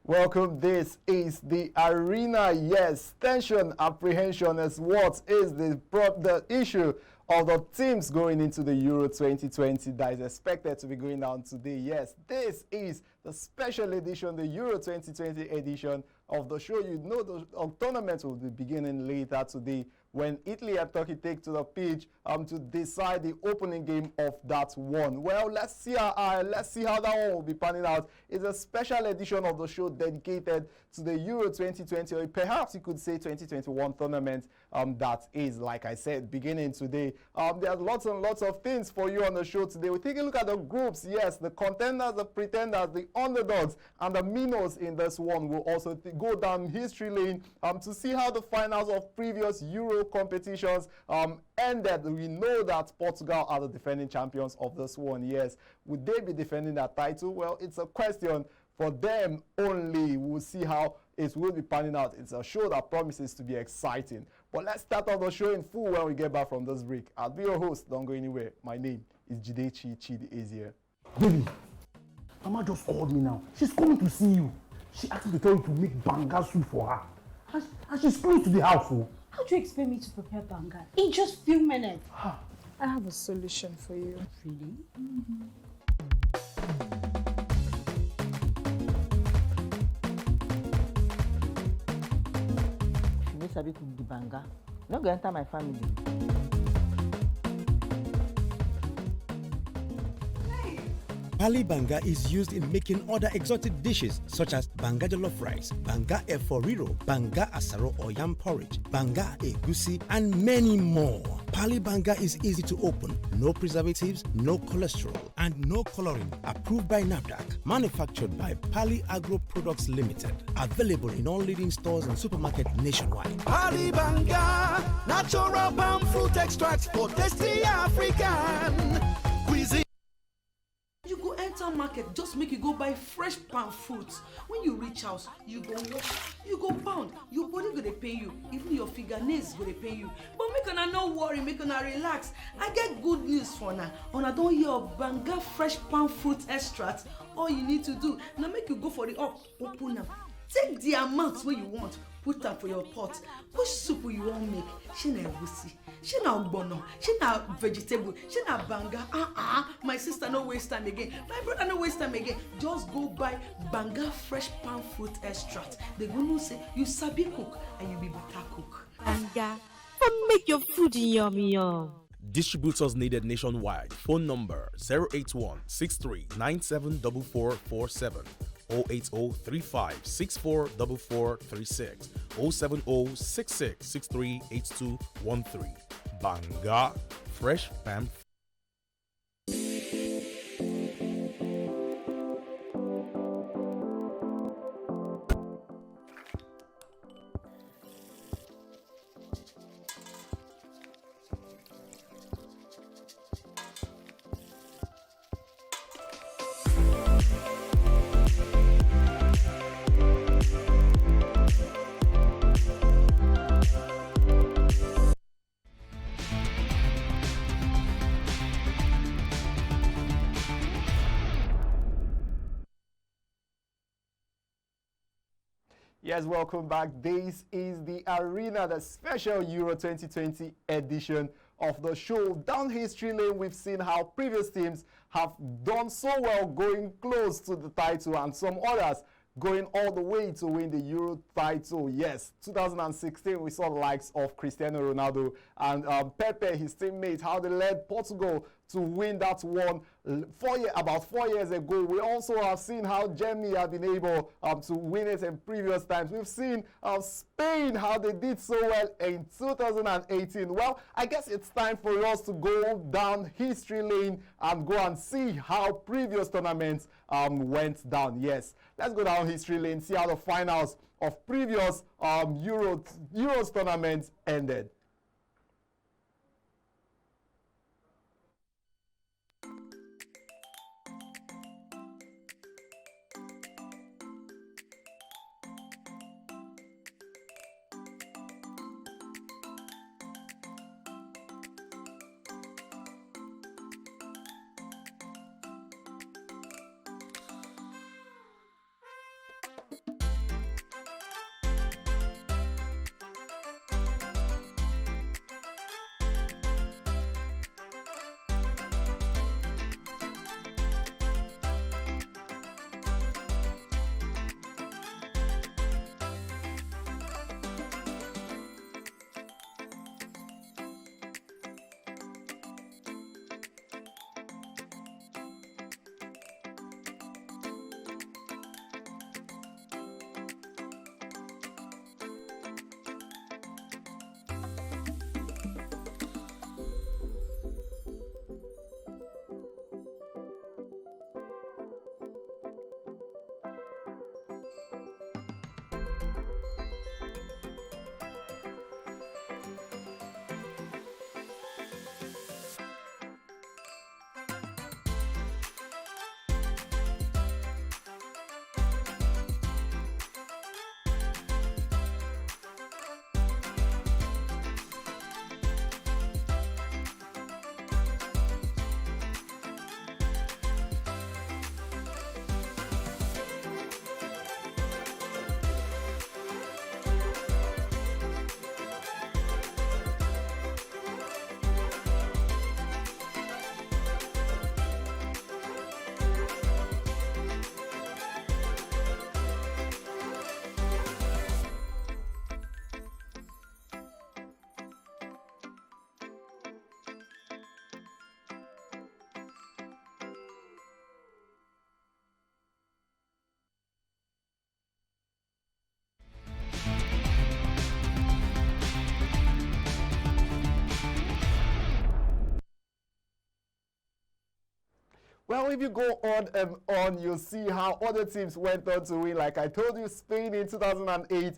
Welcome. This is the arena. Yes, tension, apprehension is what is the issue of the teams going into the Euro 2020 that is expected to be going down today. Yes, this is the special edition, the Euro 2020 edition of the show. You know the tournament will be beginning later today when Italy and Turkey take to the pitch to decide the opening game of that one. Well, let's see how that one will be panning out. It's a special edition of the show dedicated to the Euro 2020, or perhaps you could say 2021 tournament that is, like I said, beginning today. There's lots and lots of things for you on the show today. We'll take a look at the groups. Yes, the contenders, the pretenders, the underdogs, and the Minnows in this one will also go down history lane to see how the finals of previous Euro competitions ended. We know that Portugal are the defending champions of this one. Yes, would they be defending that title? Well, it's a question for them only. We'll see how it will be panning out. It's a show that promises to be exciting. But let's start off the show in full when we get back from this break. I'll be your host. Don't go anywhere. My name is Jidechi Chidiezie. Baby, Mama just called me now. She's coming to see you. She asked me to tell you to make banga soup for her. And she's close to the house. Oh. How do you expect me to prepare banga in just few minutes? I have a solution for you. Really? If you no sabi cook the banga, you no go enter my family. Pali banga is used in making other exotic dishes such as banga jollof rice, banga eforiro, banga asaro or yam porridge, banga egusi, and many more. Pali banga is easy to open, no preservatives, no cholesterol, and no coloring. Approved by NAFDAC. Manufactured by Pali Agro Products Limited. Available in all leading stores and supermarkets nationwide. Pali banga, natural palm fruit extract for tasty African cuisine. You go enter market, just make you go buy fresh palm fruits. When you reach house, you go wash, you go pound, your body go dey pain you, even your fingernails go dey pain you. But make una no worry, make una relax. I get good news for una. Una don hear of banga fresh palm fruit extract. All you need to do na make you go for the up, open am. Take the amount wey you want, put am for your pot. Which soup you wan make? Shey na egusi, shey na ogbono, shey na vegetable, shey na banga. My sister no waste time again. My brother no waste time again. Just go buy banga fresh palm fruit extract. They go know say you sabi cook and you be better cook. Banga, but make your food yum. Distributors needed nationwide. Phone number 081 63 974447. 08035644436 07066638213. Banga fresh palm. Yes, welcome back. This is the arena, the special Euro 2020 edition of the show. Down history lane, we've seen how previous teams have done so well going close to the title and some others going all the way to win the Euro title. Yes, 2016, we saw the likes of Cristiano Ronaldo and Pepe, his teammate, how they led Portugal to win that one about 4 years ago. We also have seen how Germany have been able to win it in previous times. We've seen Spain, how they did so well in 2018. Well, I guess it's time for us to go down history lane and go and see how previous tournaments went down. Yes, let's go down history lane, see how the finals of previous Euros tournaments ended. Well, if you go on, you'll see how other teams went on to win. Like I told you, Spain in 2008.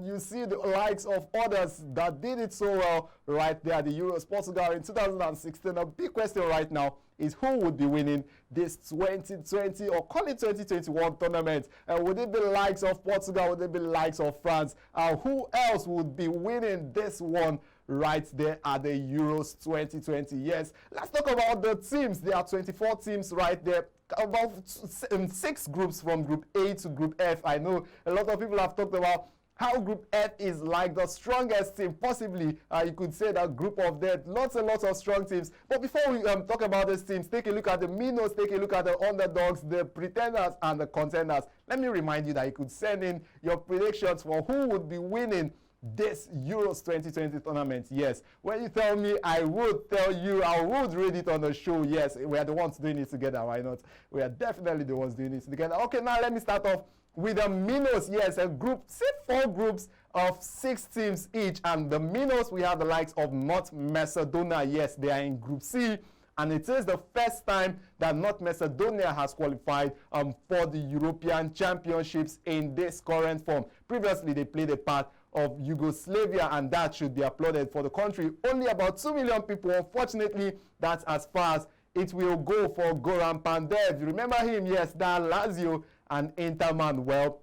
You see the likes of others that did it so well right there. The Euros, Portugal in 2016. A big question right now is who would be winning this 2020 or call it 2021 tournament? Would it be the likes of Portugal? Would it be the likes of France? Who else would be winning this one right there at the Euros 2020? Yes, let's talk about the teams. There are 24 teams right there. About 6 groups from Group A to Group F. I know a lot of people have talked about how Group F is like the strongest team. Possibly, you could say that group of death. Lots and lots of strong teams. But before we talk about these teams, take a look at the Minnows, take a look at the Underdogs, the Pretenders, and the Contenders. Let me remind you that you could send in your predictions for who would be winning this Euros 2020 tournament. Yes, when you tell me, I would tell you, I would read it on the show. Yes, we are the ones doing it together. Why not? We are definitely the ones doing it together. Okay, now let me start off with the Minnows. Yes, a group, say 4 groups of 6 teams each. And the Minnows, we have the likes of North Macedonia. Yes, they are in Group C. And it is the first time that North Macedonia has qualified for the European Championships in this current form. Previously, they played a part of Yugoslavia, and that should be applauded for the country. Only about 2 million people. Unfortunately, that's as far as it will go for Goran Pandev. You remember him? Yes, that Lazio and Interman. Well,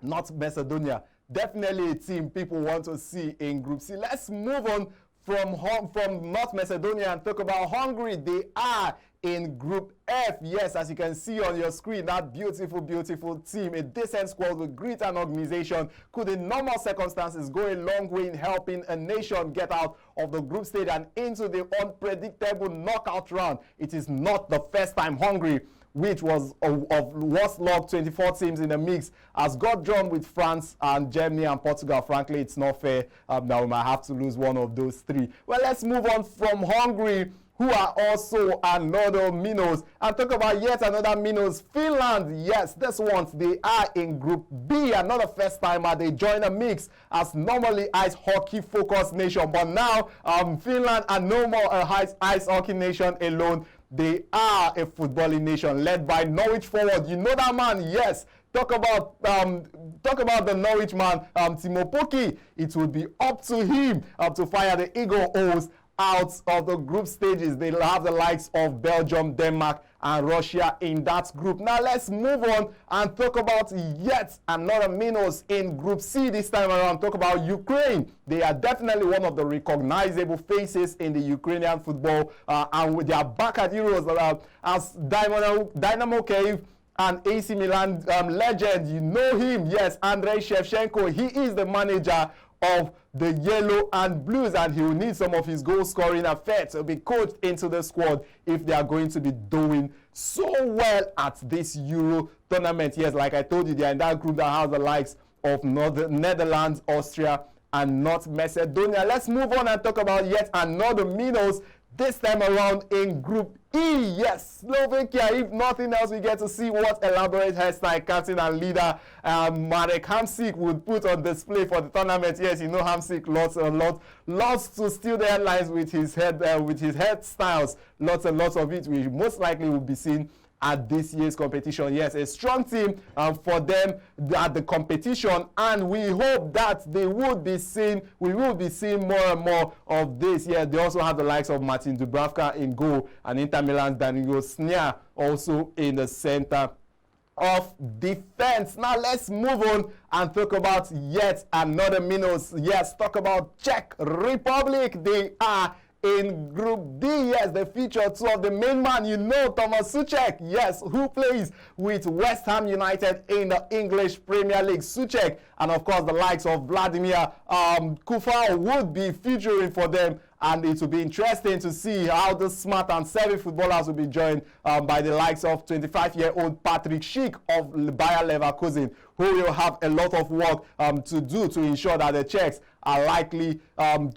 North Macedonia, definitely a team people want to see in Group C. Let's move on from North Macedonia and talk about Hungary. They are in Group F. Yes, as you can see on your screen, that beautiful, beautiful team, a decent squad with grit and organization, could in normal circumstances go a long way in helping a nation get out of the group stage and into the unpredictable knockout round. It is not the first time Hungary, which was of worst luck, 24 teams in the mix, has got drawn with France and Germany and Portugal. Frankly, it's not fair. Now we might have to lose one of those 3. Well, let's move on from Hungary, who are also another Minnows, and talk about yet another Minnows, Finland. Yes, this ones, they are in Group B. Another first timer. They join a mix as normally ice hockey focused nation, but now Finland are no more a ice hockey nation alone. They are a footballing nation led by Norwich forward. You know that man, yes. Talk about the Norwich man, Timo Pukki. It will be up to him to fire the Eagle Owls out of the group stages. They'll have the likes of Belgium, Denmark, and Russia in that group. Now let's move on and talk about yet another Minnows in Group C this time around. Talk about Ukraine. They are definitely one of the recognizable faces in the Ukrainian football, and they are back at Euros as Dynamo Kyiv and AC Milan legend. You know him, yes, Andrei Shevchenko. He is the manager of the Yellow and Blues, and he will need some of his goal scoring effects to be coached into the squad if they are going to be doing so well at this Euro tournament. Yes, like I told you, they are in that group that has the likes of Netherlands, Austria, and North Macedonia. Let's move on and talk about yet another Minnows, this time around in Group E. Yes, Slovakia. If nothing else, we get to see what elaborate hairstyle captain and leader Marek Hamsik would put on display for the tournament. Yes, you know Hamsik lots to steal the headlines with his hairstyles. Lots and lots of it, which most likely will be seen at this year's competition. Yes, a strong team for them at the competition, and we hope that we will be seeing more and more of this. Yeah, they also have the likes of Martin Dubravka in goal and Inter Milan's Danilo Snia also in the center of defense. Now let's move on and talk about yet another Minnows. Yes, talk about Czech Republic. They are in Group D. Yes, they feature 2 of the main man, you know, Thomas Souček, yes, who plays with West Ham United in the English Premier League. Souček and of course the likes of Vladimir Kufal would be featuring for them, and it will be interesting to see how the smart and savvy footballers will be joined by the likes of 25-year-old Patrick Schick of Bayer Leverkusen, who will have a lot of work to do to ensure that the Czechs are likely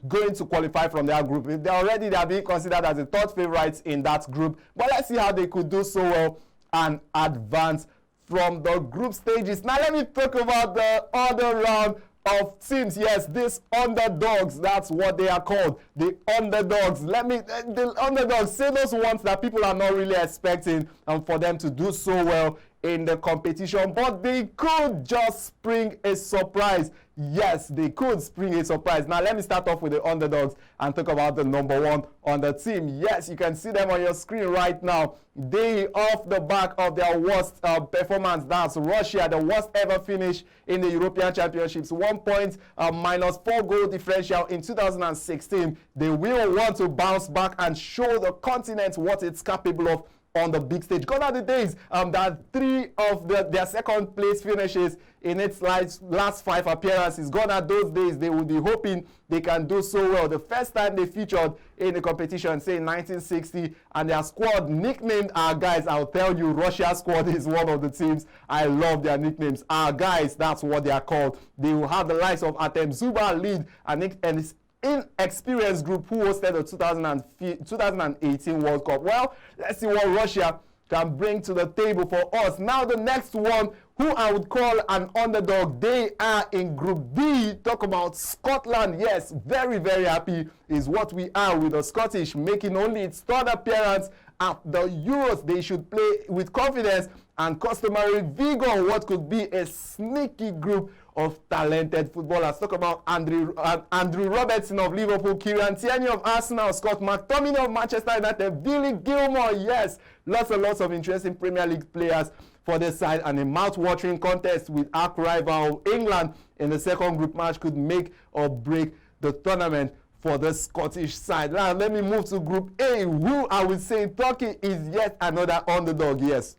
going to qualify from their group. They are being considered as the 3rd favorites in that group, but let's see how they could do so well and advance from the group stages. Now let me talk about the other round of teams. Yes, these underdogs, that's what they are called. The underdogs. The underdogs, say those ones that people are not really expecting for them to do so well in the competition, but they could just spring a surprise. Yes, they could spring a surprise. Now, let me start off with the underdogs and talk about the number one on the team. Yes, you can see them on your screen right now. They, off the back of their worst performance, that's Russia, the worst ever finish in the European Championships. 1 point, minus 4 goal differential in 2016. They will want to bounce back and show the continent what it's capable of on the big stage. Gone are the days that 3 of their second place finishes in its last 5 appearances. Gone are those days. They will be hoping they can do so well. The first time they featured in the competition, say in 1960, and their squad nicknamed Our Guys. I'll tell you, Russia's squad is one of the teams. I love their nicknames. Our Guys, that's what they are called. They will have the likes of Artem Zuba lead and his inexperienced group who hosted the 2018 World Cup. Well, let's see what Russia can bring to the table for us. Now, the next one, who I would call an underdog, they are in Group B. Talk about Scotland. Yes, very, very happy is what we are with the Scottish making only its 3rd appearance at the Euros. They should play with confidence and customary vigor what could be a sneaky group of talented footballers. Talk about Andrew Robertson of Liverpool, Kieran Tierney of Arsenal, Scott McTominay of Manchester United, Billy Gilmore. Yes, lots and lots of interesting Premier League players for this side, and a mouth-watering contest with arch rival England in the second group match could make or break the tournament for the Scottish side. Now, let me move to Group A, who I would say Turkey is yet another underdog. Yes,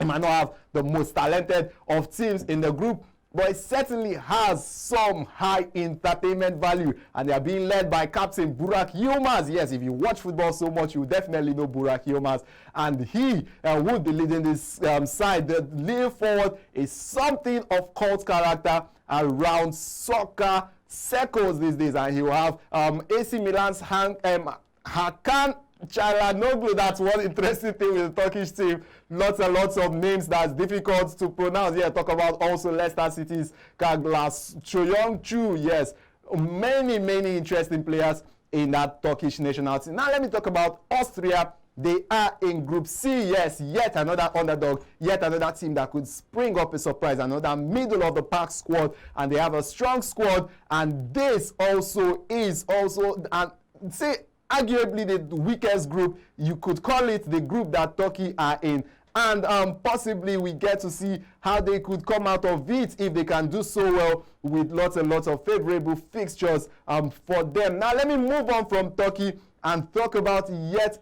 it might not have the most talented of teams in the group, but it certainly has some high entertainment value, and they are being led by captain Burak Yilmaz. Yes, if you watch football so much, you definitely know Burak Yilmaz, and he would be leading this side. The leading forward is something of cult character around soccer circles these days, and he will have AC Milan's Hakan Çalhanoğlu. That's one interesting thing with the Turkish team. Lots and lots of names that's difficult to pronounce. Yeah, talk about also Leicester City's Kaglas Çoyoncu. Yes, many interesting players in that Turkish national team. Now let me talk about Austria. They are in Group C. Yes, yet another underdog, yet another team that could spring up a surprise, another middle of the pack squad, and they have a strong squad, and this also is arguably the weakest group. You could call it the group that Turkey are in, and possibly we get to see how they could come out of it if they can do so well with lots and lots of favorable fixtures for them. Now let me move on from Turkey and talk about yet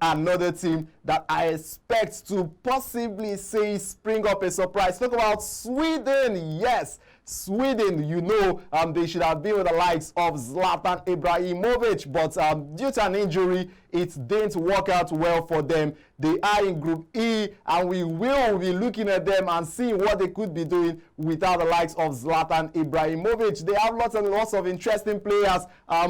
another team that I expect to possibly say spring up a surprise. Talk about Sweden. Yes, Sweden, you know, they should have been with the likes of Zlatan Ibrahimovic, but due to an injury, it didn't work out well for them. They are in Group E, and we will be looking at them and seeing what they could be doing without the likes of Zlatan Ibrahimovic. They have lots and lots of interesting players.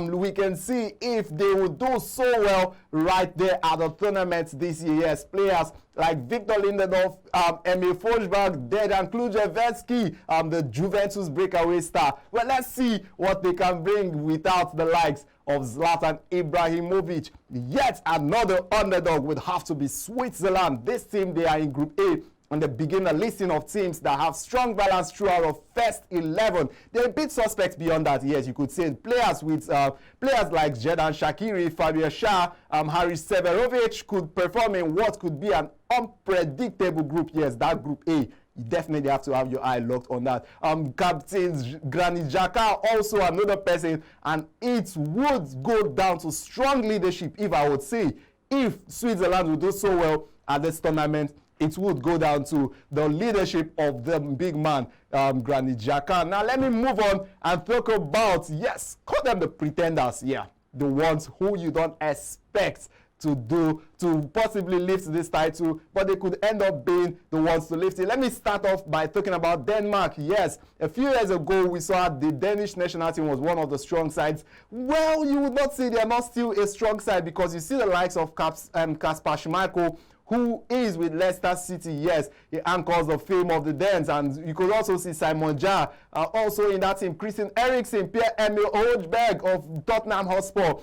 We can see if they will do so well right there at the tournament this year. Yes, players like Victor Lindelof, Emil Forsberg, Dejan Kluževski, the Juventus breakaway star. Well, let's see what they can bring without the likes of Zlatan Ibrahimovic. Yet another underdog would have to be Switzerland. This team, they are in Group A, and they begin a listing of teams that have strong balance throughout the first 11. They're a bit suspect beyond that. Yes, you could say players with players like Xherdan Shaqiri, Fabio Schär, Haris Severovic could perform in what could be an unpredictable group. Yes, that Group A. You definitely have to have your eye locked on that. Captain Granit Xhaka, also another person, and it would go down to strong leadership, if I would say. If Switzerland would do so well at this tournament, it would go down to the leadership of the big man, Granit Xhaka. Now, let me move on and talk about, yes, call them the pretenders, yeah, the ones who you don't expect to possibly lift this title, but they could end up being the ones to lift it. Let me start off by talking about Denmark. Yes, a few years ago, we saw the Danish national team was one of the strong sides. Well, you would not say they are not still a strong side, because you see the likes of Kasper Schmeichel, who is with Leicester City. Yes, he anchors the fame of the Dens, and you could also see Simon Jar also in that team. Christian Eriksen, Pierre-Emil Højbjerg of Tottenham Hotspur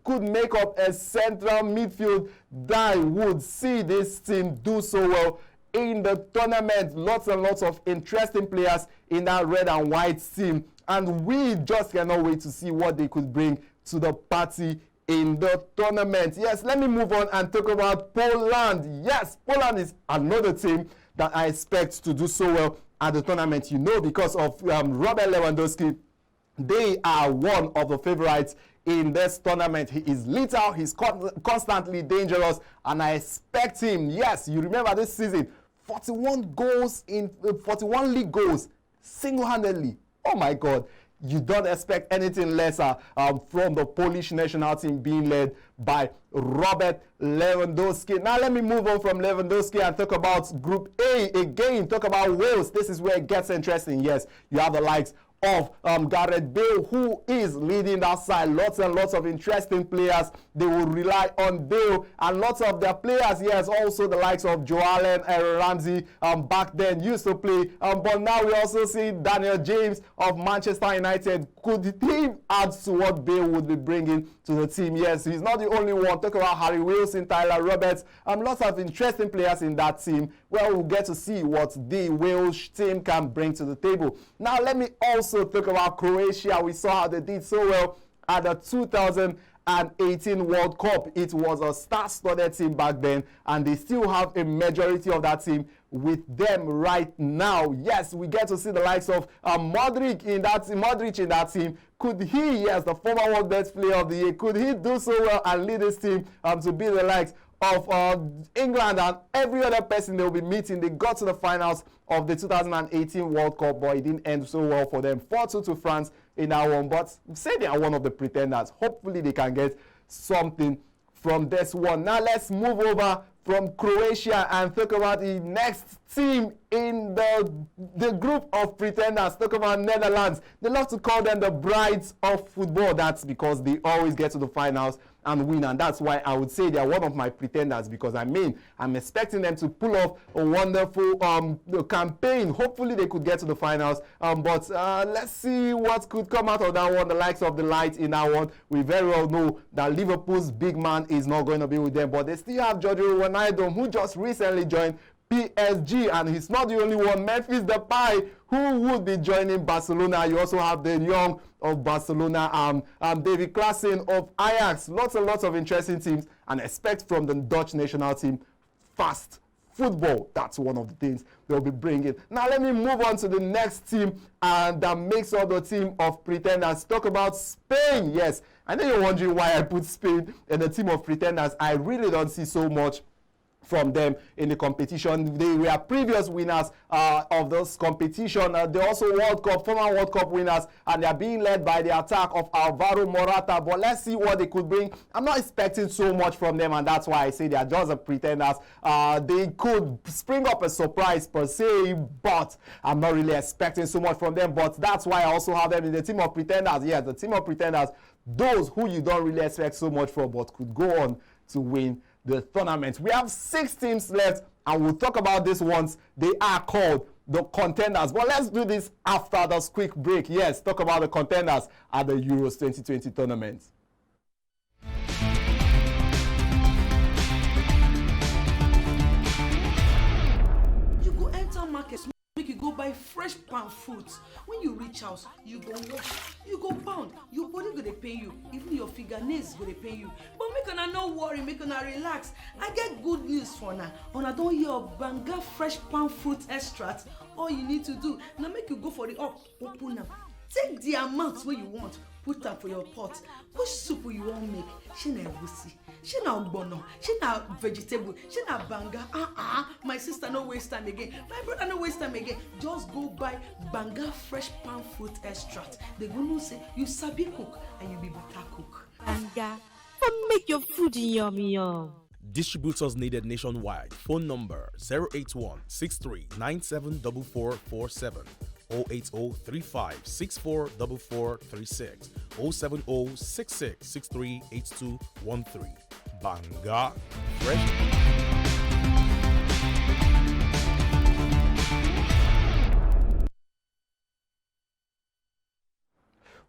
could make up a central midfield that would see this team do so well in the tournament. Lots and lots of interesting players in that red and white team, and we just cannot wait to see what they could bring to the party in the tournament. Yes, let me move on and talk about Poland. Yes, Poland is another team that I expect to do so well at the tournament, you know, because of Robert Lewandowski. They are one of the favorites in this tournament. He is lethal, he's constantly dangerous, and I expect him. Yes, you remember this season, 41 goals in 41 league goals single-handedly. Oh my God. You don't expect anything lesser from the Polish national team being led by Robert Lewandowski. Now let me move on from Lewandowski and talk about Group A again. Talk about Wales. This is where it gets interesting. Yes, you have the likes of Gareth Bale, who is leading that side. Lots and lots of interesting players. They will rely on Bale, and lots of their players, yes, also the likes of Joe Allen, Aaron Ramsey, back then used to play. But now we also see Daniel James of Manchester United. Could he add to what Bale would be bringing to the team? Yes, he's not the only one. Talk about Harry Wilson, Tyler Roberts, lots of interesting players in that team. Well, we'll get to see what the Wales team can bring to the table. Now, let me also talk about Croatia. We saw how they did so well at the 2018 World Cup. It was a star-studded team back then, and they still have a majority of that team with them right now. Yes, we get to see the likes of Modric in that team. Could he, yes, the former World Best Player of the Year, could he do so well and lead this team to be the likes of England and every other person they will be meeting? They got to the finals of the 2018 World Cup, but it didn't end so well for them. 4-2 to France in that one, but say they are one of the pretenders. Hopefully they can get something from this one. Now let's move over from Croatia and talk about the next team in the group of pretenders. Talk about Netherlands. They love to call them the brides of football. That's because they always get to the finals and win, and that's why I would say they are one of my pretenders, because I'm expecting them to pull off a wonderful campaign. Hopefully they could get to the finals, but let's see what could come out of that one. The likes of the light in that one, we very well know that Liverpool's big man is not going to be with them, but they still have Giorgio Wijnaldum, who just recently joined PSG, and he's not the only one. Memphis Depay, who would be joining Barcelona. You also have the young of Barcelona, David Klaassen of Ajax. Lots and lots of interesting teams, and expect from the Dutch national team fast football. That's one of the things they'll be bringing. Now let me move on to the next team, and that makes up the team of pretenders. Talk about Spain. Yes, I know you're wondering why I put Spain in the team of pretenders. I really don't see so much from them in the competition. They were previous winners of this competition. They're also former World Cup winners, and they're being led by the attack of Alvaro Morata. But let's see what they could bring. I'm not expecting so much from them, and that's why I say they're just a pretenders. They could spring up a surprise per se, but I'm not really expecting so much from them. But that's why I also have them in the team of pretenders. Yes, the team of pretenders, those who you don't really expect so much from, but could go on to win the tournament. We have 6 teams left, and we'll talk about this once. They are called the Contenders. But let's do this after this quick break. Yes, talk about the Contenders at the Euros 2020 tournament. You go enter market, make you go buy fresh palm fruits. When you reach house, you go wash, you go pound, your body go dey pain you, even your fingernails go dey pain you. But make una no worry, make una relax. I get good news for una. Una don hear of Banga fresh palm fruit extract. All you need to do na make you go for the open am, take the amount wey you want, put am for your pot. Which soup you wan make? Shey na egusi, shey na ogbono, shey na vegetable, shey na banga. My sister no waste time again, my brother no waste time again. Just go buy Banga fresh palm fruit extract. They go know say you sabi cook and you be better cook. Banga, make your food yummy yum. Distributors needed nationwide. Phone number 081 63 974447, 080 35 64 4436, 070 66 63 8213. Banga Fresh.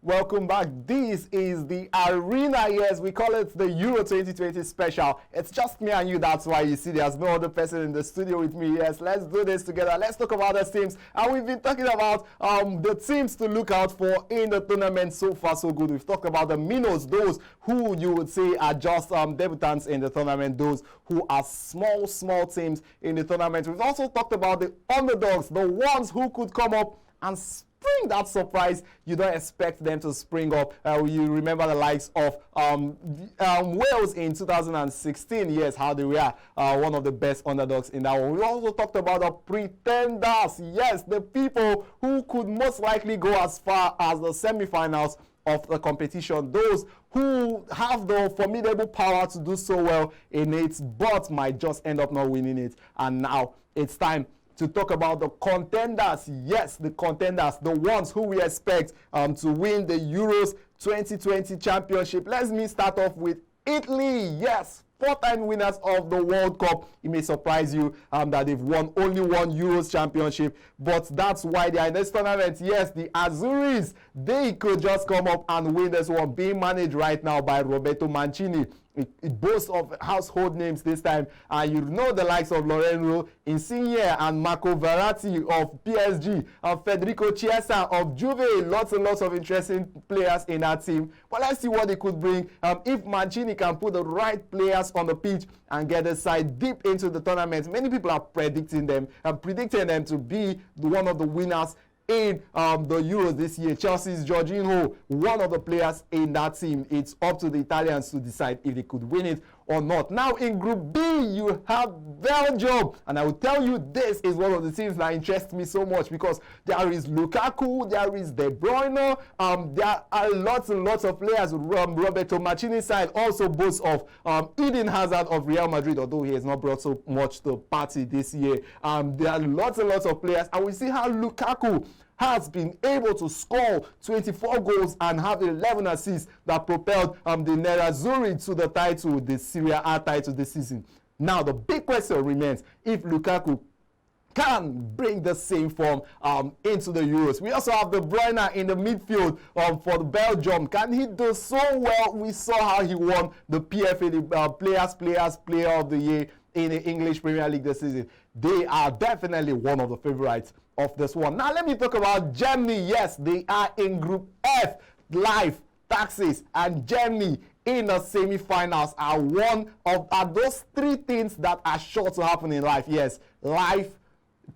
Welcome back. This is the Arena. Yes, we call it the Euro 2020 special. It's just me and you. That's why you see there's no other person in the studio with me. Yes, let's do this together. Let's talk about the teams. And we've been talking about the teams to look out for in the tournament. So far, so good. We've talked about the Minnows, those who you would say are just debutants in the tournament, those who are small teams in the tournament. We've also talked about the Underdogs, the ones who could come up and spring that surprise. You don't expect them to spring up. You remember the likes of Wales in 2016. Yes, how they were one of the best underdogs in that one. We also talked about the pretenders. Yes, the people who could most likely go as far as the semi-finals of the competition. Those who have the formidable power to do so well in it, but might just end up not winning it. And now it's time to talk about the contenders. Yes, the contenders, the ones who we expect to win the Euros 2020 championship. Let me start off with Italy. Yes, 4-time winners of the World Cup. It may surprise you that they've won only one Euros championship, but that's why they are in this tournament. Yes, the Azzurris, they could just come up and win this one, being managed right now by Roberto Mancini. It boasts of household names this time, and you know the likes of Lorenzo Insigne and Marco Verratti of PSG, and Federico Chiesa of Juve. Lots and lots of interesting players in that team. But let's see what they could bring if Mancini can put the right players on the pitch and get the side deep into the tournament. Many people are predicting them to be one of the winners in the Euros this year. Chelsea's Jorginho, one of the players in that team. It's up to the Italians to decide if they could win it or not. Now in Group B, you have Belgium, and I will tell you, this is one of the teams that interests me so much because there is Lukaku, there is De Bruyne, there are lots and lots of players. Roberto Mancini's side also boasts of Eden Hazard of Real Madrid, although he has not brought so much to the party this year. There are lots and lots of players, and we see how Lukaku has been able to score 24 goals and have 11 assists that propelled the Nerazzurri to the title, the Serie A title this season. Now, the big question remains if Lukaku can bring the same form into the Euros. We also have De Bruyne in the midfield for the Belgium. Can he do so well? We saw how he won the PFA, the Player of the Year in the English Premier League this season. They are definitely one of the favorites of this one. Now let me talk about Germany. Yes, they are in Group F. Life, taxes, and Germany in the semi-finals are one of those three things that are sure to happen in life. Yes, life,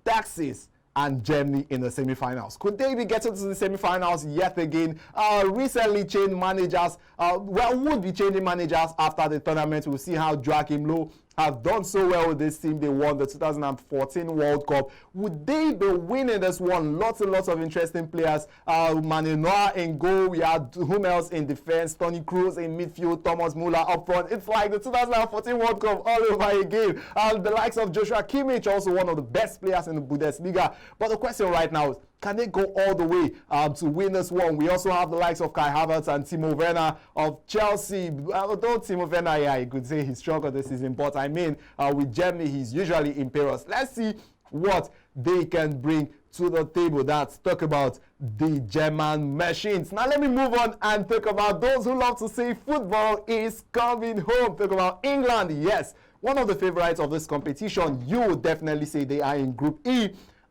taxes, and Germany in the semi-finals. Could they be getting to the semi-finals yet again? Recently changed managers, would be changing managers after the tournament. We'll see how Joachim Low have done so well with this team. They won the 2014 World Cup. Would they be winning this one? Lots and lots of interesting players. Manuel Neuer in goal. We had Hummels in defense. Toni Kroos in midfield. Thomas Muller up front. It's like the 2014 World Cup all over again. The likes of Joshua Kimmich, also one of the best players in the Bundesliga. But the question right now is, can they go all the way to win this one? We also have the likes of Kai Havertz and Timo Werner of Chelsea. Although Timo Werner, yeah, you could say he's stronger this season, but I mean, with Germany, he's usually imperious. Let's see what they can bring to the table. That's talk about the German machines. Now let me move on and talk about those who love to say football is coming home. Talk about England. Yes, one of the favorites of this competition. You would definitely say they are in Group E.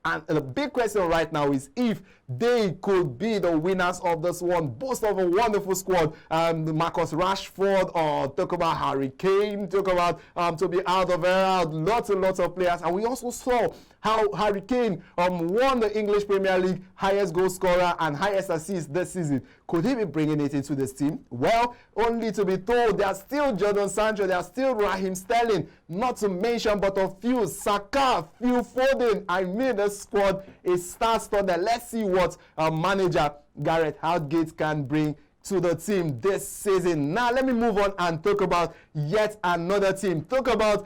And the big question right now is if they could be the winners of this one. Boast of a wonderful squad. Marcus Rashford, or talk about Harry Kane, talk about Toby Alderweireld, lots and lots of players. And we also saw how Harry Kane won the English Premier League highest goal scorer and highest assist this season. Could he be bringing it into this team? Well, only to be told, there's still Jadon Sancho, there's still Raheem Sterling, not to mention but a few, Saka, Phil Foden. I mean, the squad is star-studded. Let's see what manager Gareth Southgate can bring to the team this season. Now, let me move on and talk about yet another team. Talk about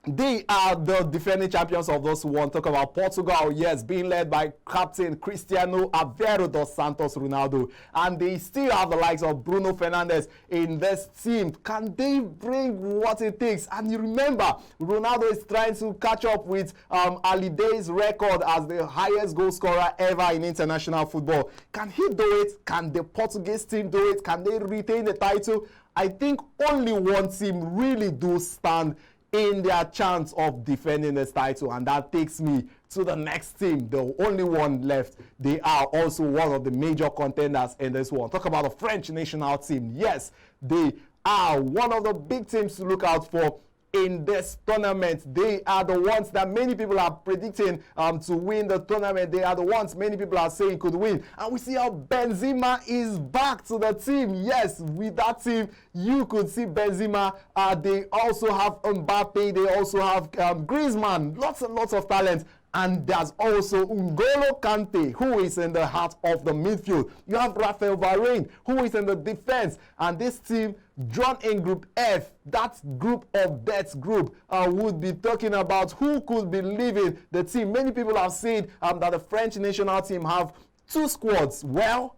They are the defending champions of this one. Talk about Portugal, yes, being led by captain Cristiano Aveiro dos Santos Ronaldo. And they still have the likes of Bruno Fernandes in this team. Can they bring what it takes? And you remember, Ronaldo is trying to catch up with Ali Day's record as the highest goal scorer ever in international football. Can he do it? Can the Portuguese team do it? Can they retain the title? I think only one team really do stand in their chance of defending this title, and that takes me to the next team, the only one left. They are also one of the major contenders in this one. Talk about the French national team. Yes, they are one of the big teams to look out for in this tournament. They are the ones that many people are predicting to win the tournament. They are the ones many people are saying could win. And we see how Benzema is back to the team. Yes, with that team, you could see Benzema. They also have Mbappe. They also have Griezmann. Lots and lots of talent. And there's also N'Golo Kante, who is in the heart of the midfield. You have Raphael Varane, who is in the defense. And this team, drawn in Group F, that group of death group, would be talking about who could be leaving the team. Many people have said that the French national team have two squads. Well,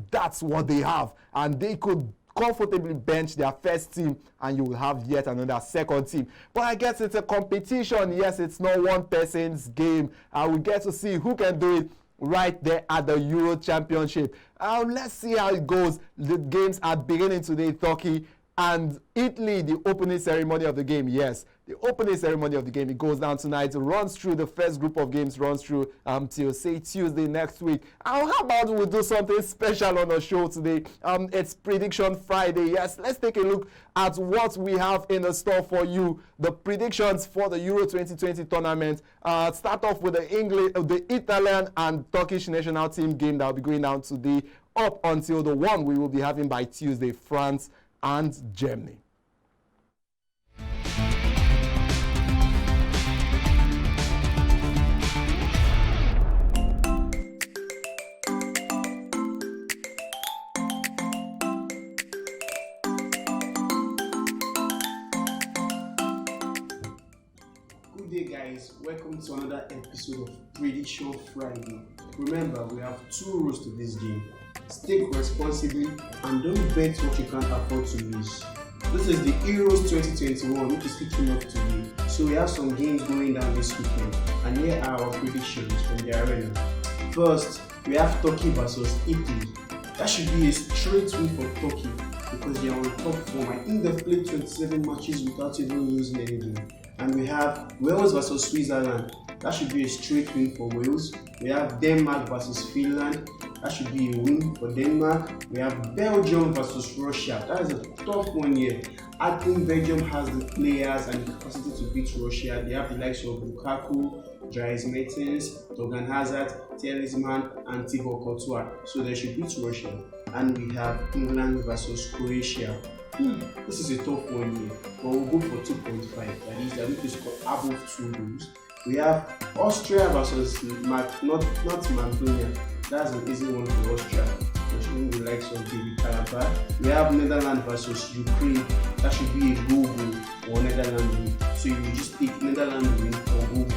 that's what they have. And they could comfortably bench their first team, and you will have yet another second team. But I guess it's a competition. Yes, it's not one person's game. We get to see who can do it right there at the Euro Championship. Let's see how it goes. The games are beginning today. Turkey and Italy, the opening ceremony of the game. Yes, the opening ceremony of the game. It goes down tonight. It runs through the first group of games, runs through till say Tuesday next week. How about we do something special on the show today? It's Prediction Friday. Yes, let's take a look at what we have in the store for you. The predictions for the Euro 2020 tournament. Start off with the Italian and Turkish national team game that will be going down today up until the one we will be having by Tuesday, France and Germany. Good day, guys. Welcome to another episode of Prediction Friday. Remember, we have two rules to this game. Stake responsibly and don't bet what you can't afford to lose. This is the Euros 2021, which is kicking off today. So we have some games going down this weekend, and here are our predictions from the arena. First, we have Turkey versus Italy. That should be a straight win for Turkey because they are on top form. I think they've played 27 matches without even losing any game. And we have Wales versus Switzerland. That should be a straight win for Wales. We have Denmark versus Finland. That should be a win for Denmark. We have Belgium versus Russia. That is a tough one here. I think Belgium has the players and the capacity to beat Russia. They have the likes of Lukaku, Dries Mertens, Torgan Hazard, Talisman, and Thibaut Courtois. So they should beat Russia. And we have England versus Croatia. This is a tough one here, but we'll go for 2.5. That is, they're going to score above 2 goals. We have Austria versus not Macedonia. That's an easy one for Austria. Considering the likes of David Alaba. We have Netherlands versus Ukraine. That should be a goal or Netherlands win. So you will just pick Netherlands win or goal.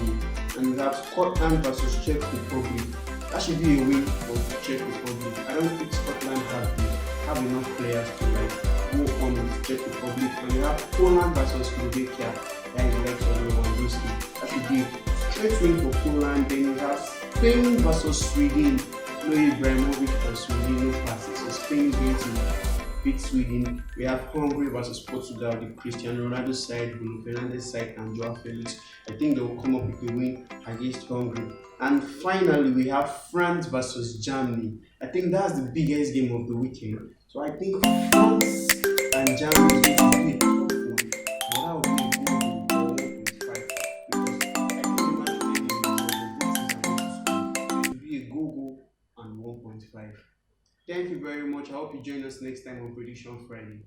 And we have Scotland versus Czech Republic. That should be a win for Czech Republic. I don't think Scotland have enough players to go on with Czech Republic. And we have Poland versus Slovakia. That is the likes of Lewandowski. That should be a straight win for Poland. Then we have Spain versus Sweden. No Ibrahimovic for Sweden, no passes. So Spain is going to beat Sweden. We have Hungary versus Portugal, the Cristiano Ronaldo side, Bruno Fernandes side, and Joao Felix. I think they will come up with a win against Hungary. And finally, we have France versus Germany. I think that's the biggest game of the weekend. So I think France and Germany is going to be a tough one. But that will be a good one for 1.5. Because I think the match will be a go and 1.5. Thank you very much. I hope you join us next time on Prediction Friday.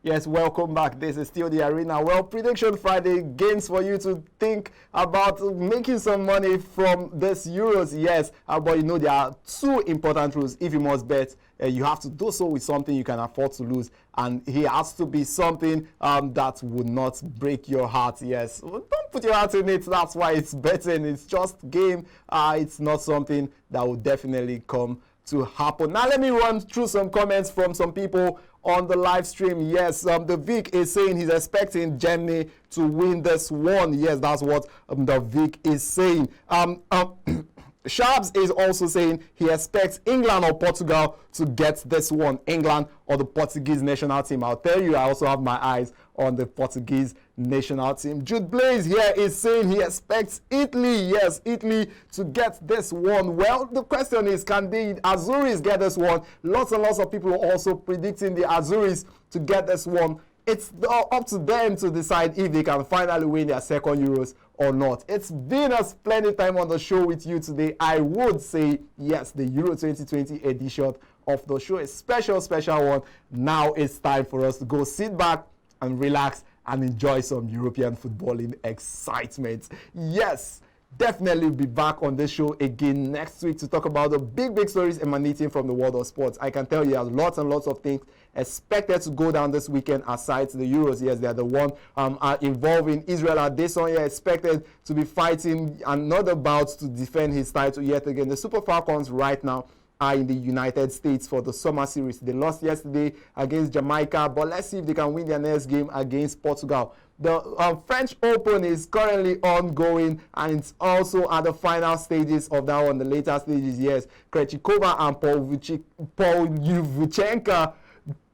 Yes, welcome back. This is still the Arena. Well, Prediction Friday, games for you to think about making some money from this Euros. Yes, but you know there are two important rules. If you must bet, you have to do so with something you can afford to lose. And it has to be something that would not break your heart. Yes, don't put your heart in it. That's why it's betting. It's just game. It's not something that will definitely come to happen. Now let me run through some comments from some people on the live stream. Yes, the Vic is saying he's expecting Germany to win this one. Yes, that's what the Vic is saying. Shabs is also saying he expects England or Portugal to get this one. England or the Portuguese national team. I'll tell you, I also have my eyes on the Portuguese national team. Jude Blaze here is saying he expects Italy, yes, Italy to get this one. Well, the question is, can the Azuris get this one? Lots and lots of people are also predicting the Azuris to get this one. It's up to them to decide if they can finally win their second Euros or not. It's been a splendid time on the show with you today. I would say, yes, the Euro 2020 edition of the show is special one. Now it's time for us to go sit back and relax and enjoy some European footballing excitement. Yes, definitely be back on this show again next week to talk about the big stories emanating from the world of sports. I can tell you there's lots and lots of things expected to go down this weekend aside the Euros. Yes, they are the one involving Israel Adesanya, expected to be fighting another bout to defend his title yet again. The Super Falcons right now are in the United States for the summer series. They lost yesterday against Jamaica, but let's see if they can win their next game against Portugal. The French Open is currently ongoing, and it's also at the final stages of that one, the later stages. Yes, Krejcikova and Paul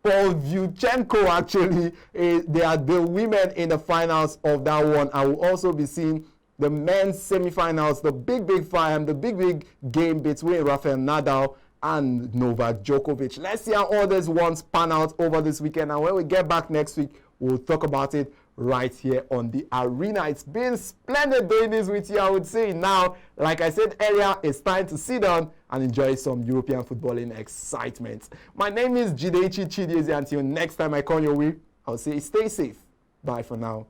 Vuchenko actually, they are the women in the finals of that one. I will also be seeing the men's semifinals, the big fight, the big game between Rafael Nadal and Novak Djokovic. Let's see how all these ones pan out over this weekend. And when we get back next week, we'll talk about it right here on the Arena. It's been splendid doing this with you, I would say. Now, like I said earlier, it's time to sit down and enjoy some European footballing excitement. My name is Jidechi Chidiezie. Until next time I call your way, I'll say stay safe. Bye for now.